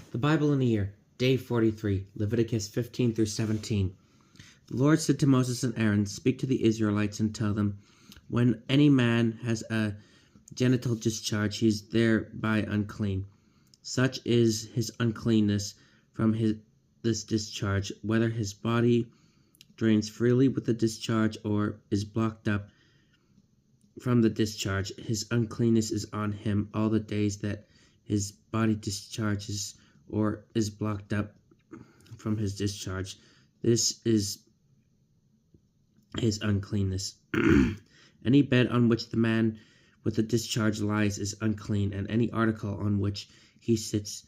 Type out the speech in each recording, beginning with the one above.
The Bible in a Year, Day 43, Leviticus 15 through 17. The Lord said to Moses and Aaron, "Speak to the Israelites and tell them, when any man has a genital discharge, he is thereby unclean. Such is his uncleanness from this discharge, whether his body drains freely with the discharge or is blocked up from the discharge. His uncleanness is on him all the days that his body discharges or is blocked up from his discharge. This is his uncleanness. Any bed on which the man with the discharge lies is unclean, and any article on which he sits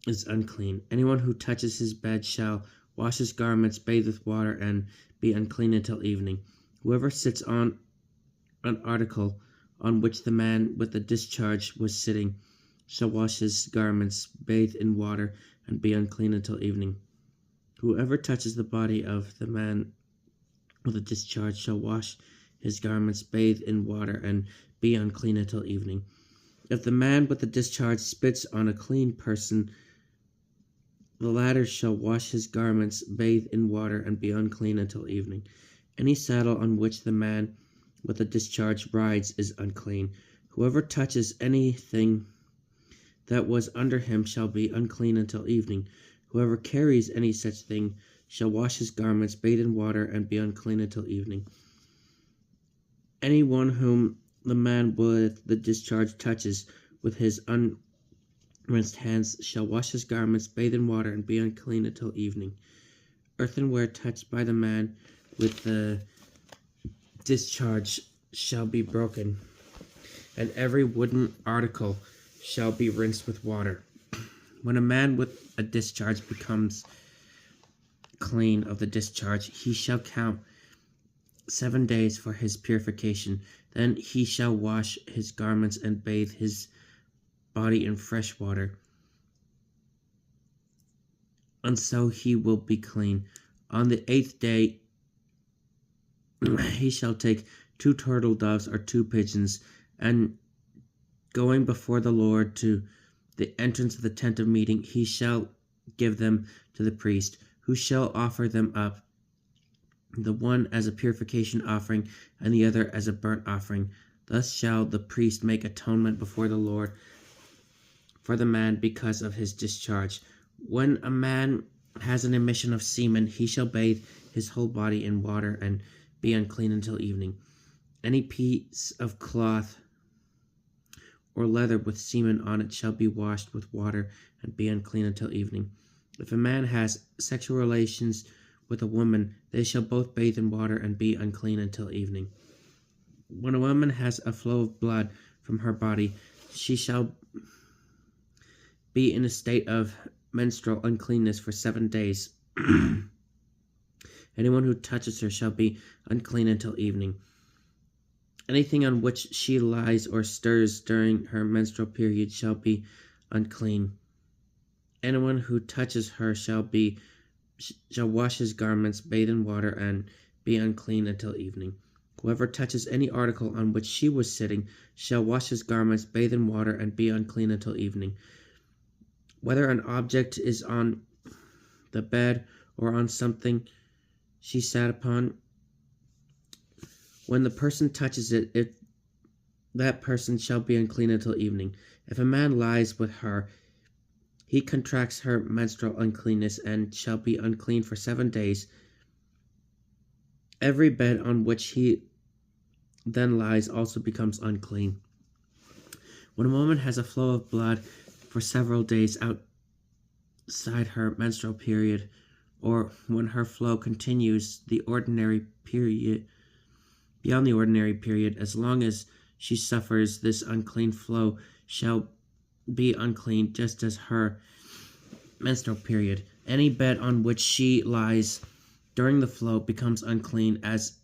is unclean. Anyone who touches his bed shall wash his garments, bathe with water, and be unclean until evening. Whoever sits on an article on which the man with the discharge was sitting shall wash his garments, bathe in water, and be unclean until evening. Whoever touches the body of the man with a discharge shall wash his garments, bathe in water, and be unclean until evening. If the man with the discharge spits on a clean person, the latter shall wash his garments, bathe in water, and be unclean until evening. Any saddle on which the man with the discharge rides is unclean. Whoever touches anything that was under him shall be unclean until evening. Whoever carries any such thing shall wash his garments, bathe in water, and be unclean until evening. Anyone whom the man with the discharge touches with his unrinsed hands shall wash his garments, bathe in water, and be unclean until evening. Earthenware touched by the man with the discharge shall be broken, and every wooden article shall be rinsed with water. When a man with a discharge becomes clean of the discharge, he shall count 7 days for his purification. Then he shall wash his garments and bathe his body in fresh water, and so he will be clean. On the 8th day he shall take 2 turtle doves or 2 pigeons, and going before the Lord to the entrance of the tent of meeting, he shall give them to the priest, who shall offer them up, the one as a purification offering, and the other as a burnt offering. Thus shall the priest make atonement before the Lord for the man because of his discharge. When a man has an emission of semen, he shall bathe his whole body in water and be unclean until evening. Any piece of cloth or leather with semen on it shall be washed with water and be unclean until evening. If a man has sexual relations with a woman, they shall both bathe in water and be unclean until evening. When a woman has a flow of blood from her body, she shall be in a state of menstrual uncleanness for 7 days. Anyone who touches her shall be unclean until evening. Anything on which she lies or stirs during her menstrual period shall be unclean. Anyone who touches her shall wash his garments, bathe in water, and be unclean until evening. Whoever touches any article on which she was sitting shall wash his garments, bathe in water, and be unclean until evening. Whether an object is on the bed or on something she sat upon, when the person touches it, that person shall be unclean until evening. If a man lies with her, he contracts her menstrual uncleanness and shall be unclean for 7 days. Every bed on which he then lies also becomes unclean. When a woman has a flow of blood for several days outside her menstrual period, or when her flow continues beyond the ordinary period, as long as she suffers, this unclean flow shall be unclean, just as her menstrual period. Any bed on which she lies during the flow becomes unclean, as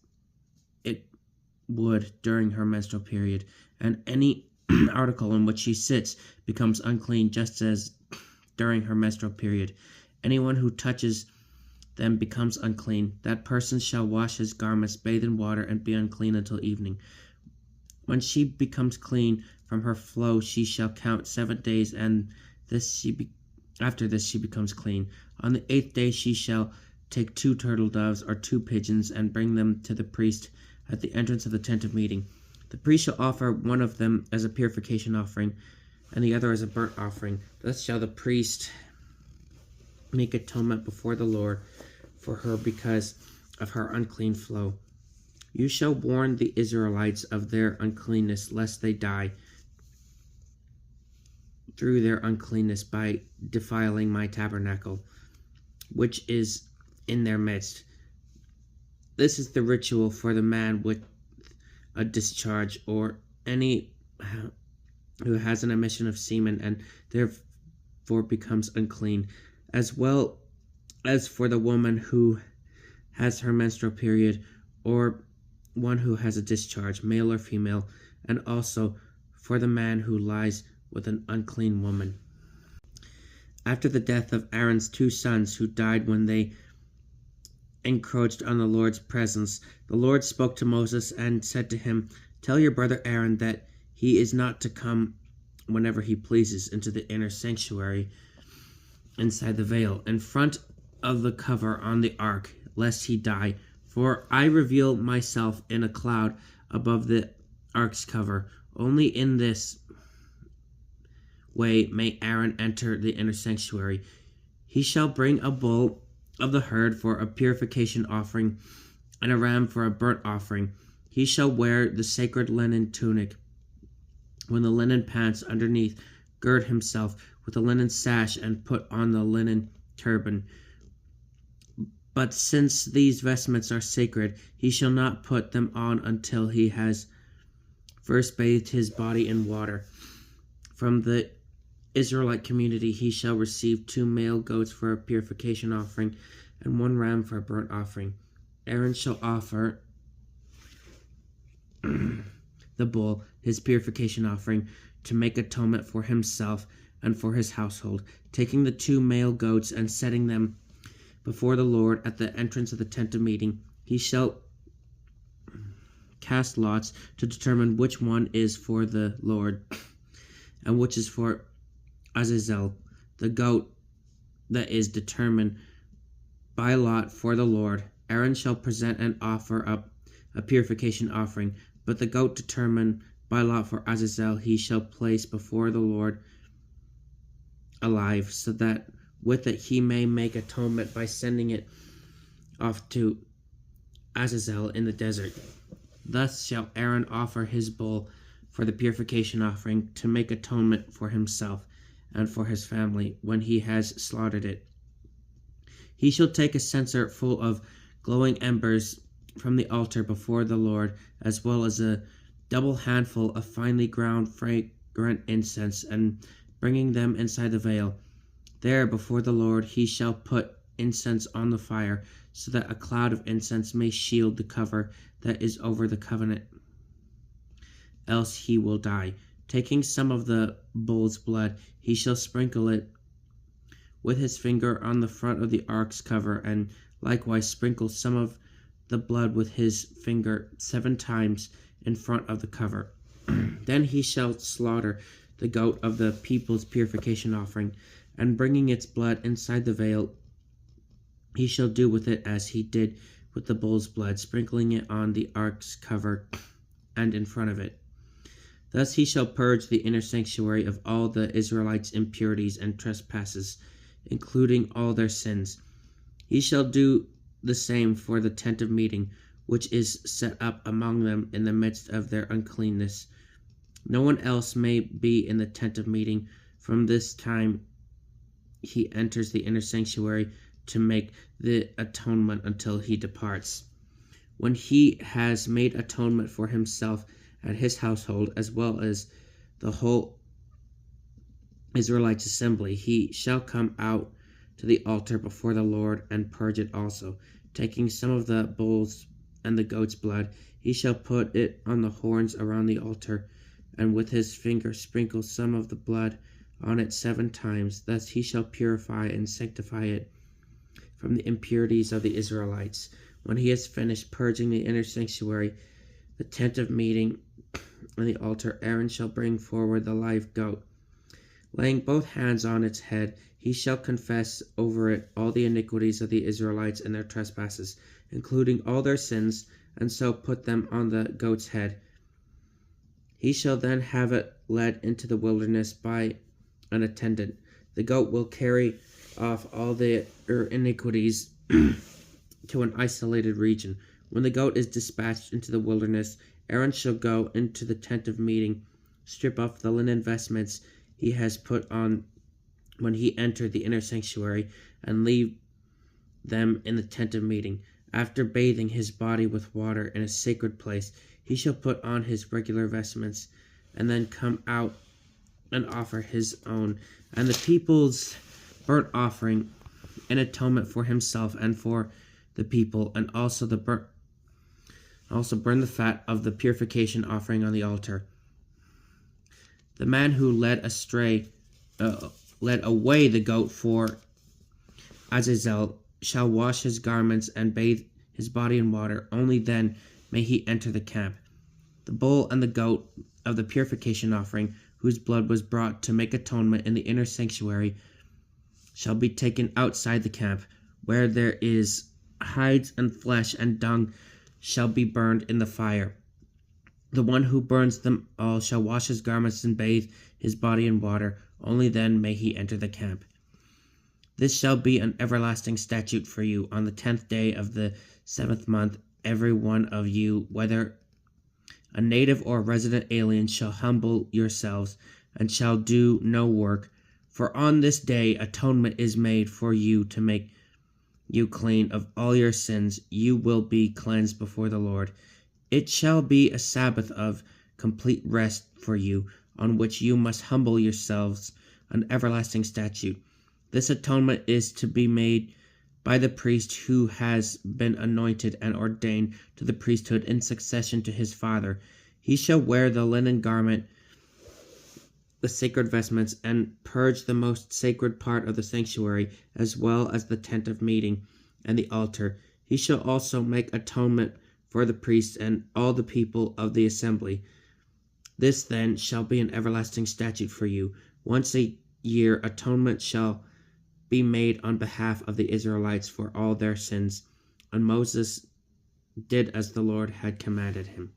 it would during her menstrual period, and any article on which she sits becomes unclean, just as during her menstrual period. Anyone who touches them becomes unclean. That person shall wash his garments, bathe in water, and be unclean until evening. When she becomes clean from her flow, she shall count 7 days, and this After this she becomes clean. On the 8th day she shall take 2 turtle doves or 2 pigeons and bring them to the priest at the entrance of the tent of meeting. The priest shall offer one of them as a purification offering and the other as a burnt offering. Thus shall the priest make atonement before the Lord for her because of her unclean flow. You shall warn the Israelites of their uncleanness, lest they die through their uncleanness by defiling my tabernacle, which is in their midst. This is the ritual for the man with a discharge, or any who has an emission of semen and therefore becomes unclean, as well as for the woman who has her menstrual period, or one who has a discharge, male or female, and also for the man who lies with an unclean woman. After the death of Aaron's 2 sons who died when they encroached on the Lord's presence, the Lord spoke to Moses and said to him, "Tell your brother Aaron that he is not to come whenever he pleases into the inner sanctuary inside the veil, in front of the cover on the ark, lest he die. For I reveal myself in a cloud above the ark's cover. Only in this way may Aaron enter the inner sanctuary. He shall bring a bull of the herd for a purification offering and a ram for a burnt offering. He shall wear the sacred linen tunic with the linen pants underneath, gird himself with a linen sash, and put on the linen turban. But since these vestments are sacred, he shall not put them on until he has first bathed his body in water. From the Israelite community he shall receive 2 male goats for a purification offering and 1 ram for a burnt offering. Aaron shall offer the bull, his purification offering, to make atonement for himself and for his household, taking the 2 male goats and setting them before the Lord at the entrance of the tent of meeting. He shall cast lots to determine which one is for the Lord and which is for Azazel. The goat that is determined by lot for the Lord, Aaron shall present and offer up a purification offering, but the goat determined by lot for Azazel he shall place before the Lord alive, so that with it he may make atonement by sending it off to Azazel in the desert. Thus shall Aaron offer his bull for the purification offering to make atonement for himself and for his family when he has slaughtered it. He shall take a censer full of glowing embers from the altar before the Lord, as well as a double handful of finely ground fragrant incense, and bringing them inside the veil. There before the Lord he shall put incense on the fire, so that a cloud of incense may shield the cover that is over the covenant. Else he will die. Taking some of the bull's blood, he shall sprinkle it with his finger on the front of the ark's cover, and likewise sprinkle some of the blood with his finger 7 times in front of the cover. Then he shall slaughter the goat of the people's purification offering, and bringing its blood inside the veil, he shall do with it as he did with the bull's blood, sprinkling it on the ark's cover and in front of it. Thus he shall purge the inner sanctuary of all the Israelites' impurities and trespasses, including all their sins. He shall do the same for the tent of meeting, which is set up among them in the midst of their uncleanness. No one else may be in the tent of meeting from this time he enters the inner sanctuary to make the atonement until he departs. When he has made atonement for himself and his household, as well as the whole Israelites' assembly, he shall come out to the altar before the Lord and purge it also. Taking some of the bull's and the goat's blood, he shall put it on the horns around the altar, and with his finger sprinkle some of the blood on it 7 times. Thus he shall purify and sanctify it from the impurities of the Israelites. When he has finished purging the inner sanctuary, the tent of meeting, and the altar, Aaron shall bring forward the live goat. Laying both hands on its head, He shall confess over it all the iniquities of the Israelites and their trespasses, including all their sins, and so put them on the goat's head. He shall then have it led into the wilderness by an attendant. The goat will carry off all their iniquities to an isolated region. When the goat is dispatched into the wilderness, Aaron shall go into the tent of meeting, strip off the linen vestments he has put on when he entered the inner sanctuary, and leave them in the tent of meeting. After bathing his body with water in a sacred place, he shall put on his regular vestments, and then come out and offer his own and the people's burnt offering in atonement for himself and for the people, and also burn the fat of the purification offering on the altar. The man who led away the goat for Azazel shall wash his garments and bathe his body in water. Only then may he enter the camp. The bull and the goat of the purification offering, whose blood was brought to make atonement in the inner sanctuary, shall be taken outside the camp, where there is hides and flesh and dung shall be burned in the fire. The one who burns them all shall wash his garments and bathe his body in water. Only then may he enter the camp. This shall be an everlasting statute for you. On the 10th day of the 7th month, every one of you, whether a native or a resident alien, shall humble yourselves and shall do no work. For on this day atonement is made for you to make you clean of all your sins. You will be cleansed before the Lord. It shall be a Sabbath of complete rest for you, on which you must humble yourselves, an everlasting statute. This atonement is to be made by the priest who has been anointed and ordained to the priesthood in succession to his father. He shall wear the linen garment, the sacred vestments, and purge the most sacred part of the sanctuary, as well as the tent of meeting and the altar. He shall also make atonement for the priests and all the people of the assembly. This then shall be an everlasting statute for you. Once a year atonement shall be made on behalf of the Israelites for all their sins. And Moses did as the Lord had commanded him.